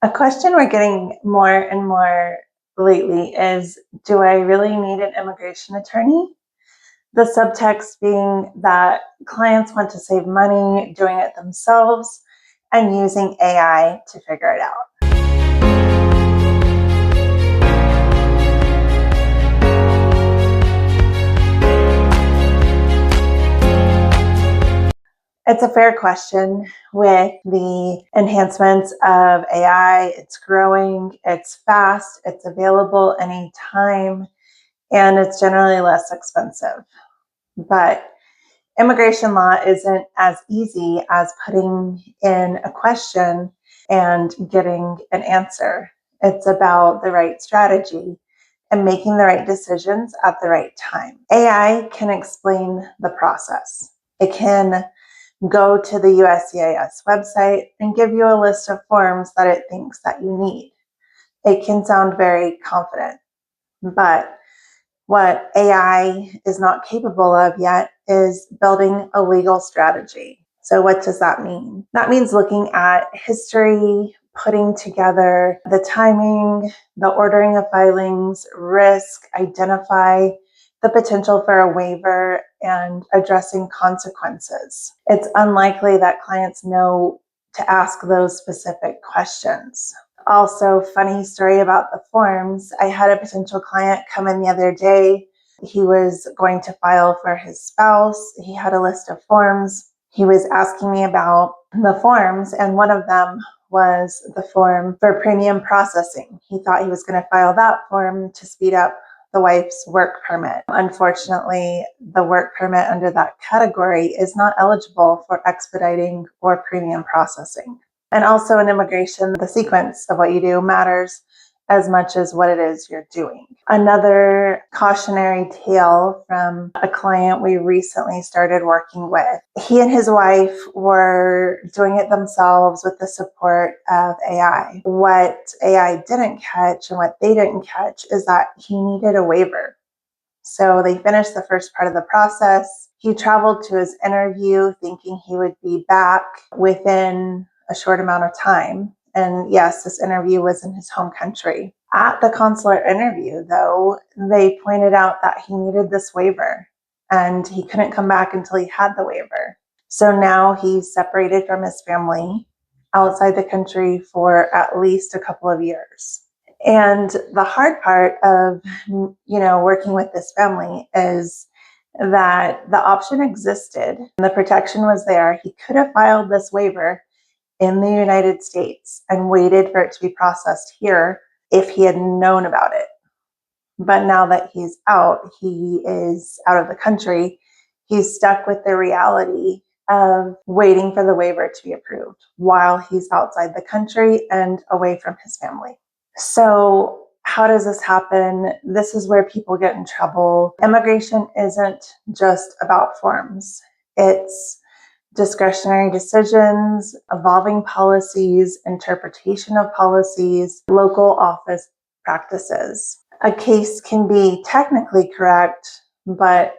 A question we're getting more and more lately is, do I really need an immigration attorney? The subtext being that clients want to save money doing it themselves and using AI to figure it out. It's a fair question with the enhancements of AI. It's growing, it's fast, it's available anytime, and it's generally less expensive. But immigration law isn't as easy as putting in a question and getting an answer. It's about the right strategy and making the right decisions at the right time. AI can explain the process. It can go to the USCIS website and give you a list of forms that it thinks that you need. It can sound very confident, but what AI is not capable of yet is building a legal strategy. So what does that mean? That means looking at history, putting together the timing, the ordering of filings, risk, identify the potential for a waiver, and addressing consequences. It's unlikely that clients know to ask those specific questions. Also, funny story about the forms. I had a potential client come in the other day. He was going to file for his spouse. He had a list of forms. He was asking me about the forms, and one of them was the form for premium processing. He thought he was going to file that form to speed up the wife's work permit. Unfortunately, the work permit under that category is not eligible for expediting or premium processing. And also in immigration, the sequence of what you do matters as much as what it is you're doing. Another cautionary tale from a client we recently started working with. He and his wife were doing it themselves with the support of AI. What AI didn't catch and what they didn't catch is that he needed a waiver. So they finished the first part of the process. He traveled to his interview thinking he would be back within a short amount of time. And yes, this interview was in his home country. At the consular interview, though, they pointed out that he needed this waiver and he couldn't come back until he had the waiver. So now he's separated from his family outside the country for at least a couple of years. And the hard part of, working with this family is that the option existed. The protection was there. He could have filed this waiver in the United States and waited for it to be processed here if he had known about it. But now that he's out, he is out of the country, he's stuck with the reality of waiting for the waiver to be approved while he's outside the country and away from his family. So how does this happen? This is where people get in trouble. Immigration isn't just about forms. It's discretionary decisions, evolving policies, interpretation of policies, local office practices. A case can be technically correct, but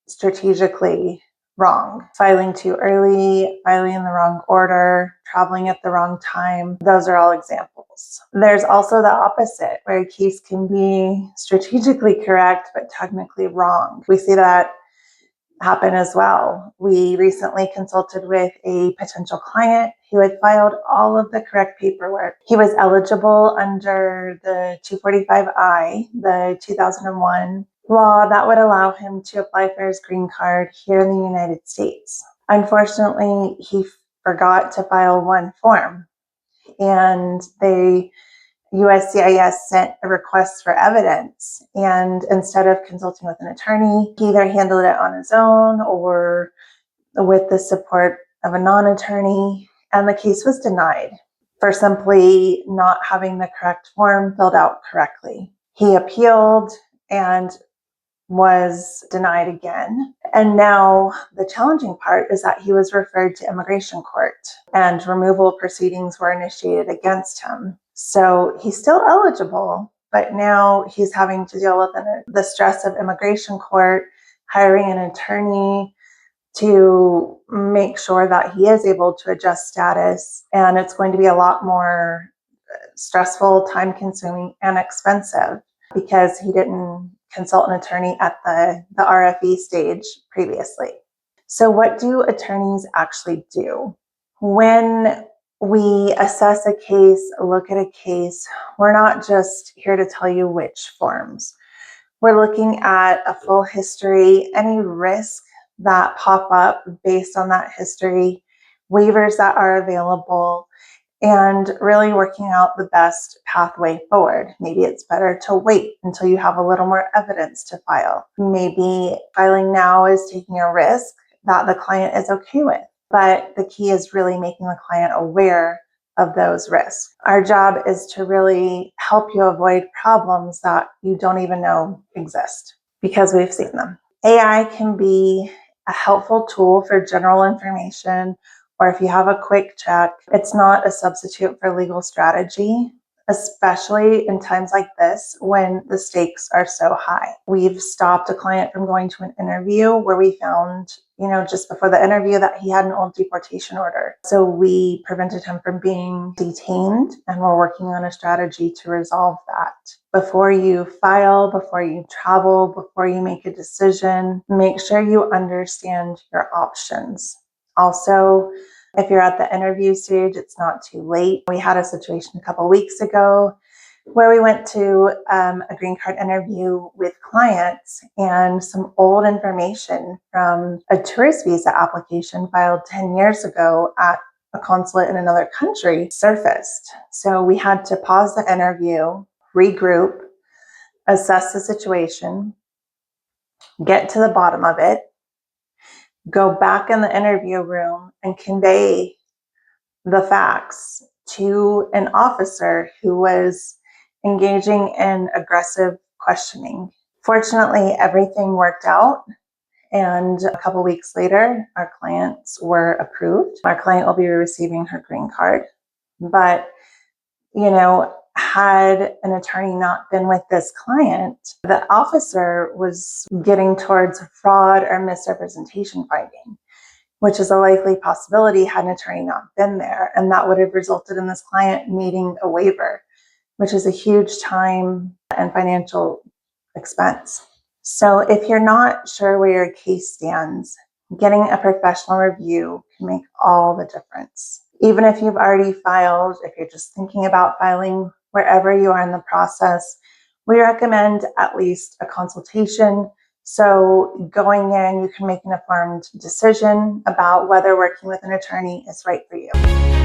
strategically wrong. Filing too early, filing in the wrong order, traveling at the wrong time. Those are all examples. There's also the opposite, where a case can be strategically correct, but technically wrong. We see that happen as well. We recently consulted with a potential client who had filed all of the correct paperwork. He was eligible under the 245I, the 2001 law that would allow him to apply for his green card here in the United States. Unfortunately, he forgot to file one form, and USCIS sent a request for evidence, and instead of consulting with an attorney, he either handled it on his own or with the support of a non-attorney, and the case was denied for simply not having the correct form filled out correctly. He appealed and was denied again. And now the challenging part is that he was referred to immigration court and removal proceedings were initiated against him. So he's still eligible, but now he's having to deal with the stress of immigration court, hiring an attorney to make sure that he is able to adjust status. And it's going to be a lot more stressful, time-consuming, and expensive because he didn't consult an attorney at the RFE stage previously. So what do attorneys actually do? When we assess a case, look at a case, we're not just here to tell you which forms. We're looking at a full history, any risks that pop up based on that history, waivers that are available, and really working out the best pathway forward. Maybe it's better to wait until you have a little more evidence to file. Maybe filing now is taking a risk that the client is okay with. But the key is really making the client aware of those risks. Our job is to really help you avoid problems that you don't even know exist because we've seen them. AI can be a helpful tool for general information, or if you have a quick check. It's not a substitute for legal strategy, especially in times like this when the stakes are so high. We've stopped a client from going to an interview where we found, just before the interview that he had an old deportation order. So we prevented him from being detained, and we're working on a strategy to resolve that. Before you file, before you travel, before you make a decision, make sure you understand your options. Also, if you're at the interview stage, it's not too late. We had a situation a couple weeks ago where we went to a green card interview with clients, and some old information from a tourist visa application filed 10 years ago at a consulate in another country surfaced. So we had to pause the interview, regroup, assess the situation, get to the bottom of it, go back in the interview room and convey the facts to an officer who was engaging in aggressive questioning. Fortunately, everything worked out, and a couple weeks later, our clients were approved. Our client will be receiving her green card. But, had an attorney not been with this client, the officer was getting towards fraud or misrepresentation finding, which is a likely possibility had an attorney not been there. And that would have resulted in this client needing a waiver, which is a huge time and financial expense. So if you're not sure where your case stands, getting a professional review can make all the difference. Even if you've already filed, if you're just thinking about filing, wherever you are in the process, we recommend at least a consultation. So going in, you can make an informed decision about whether working with an attorney is right for you.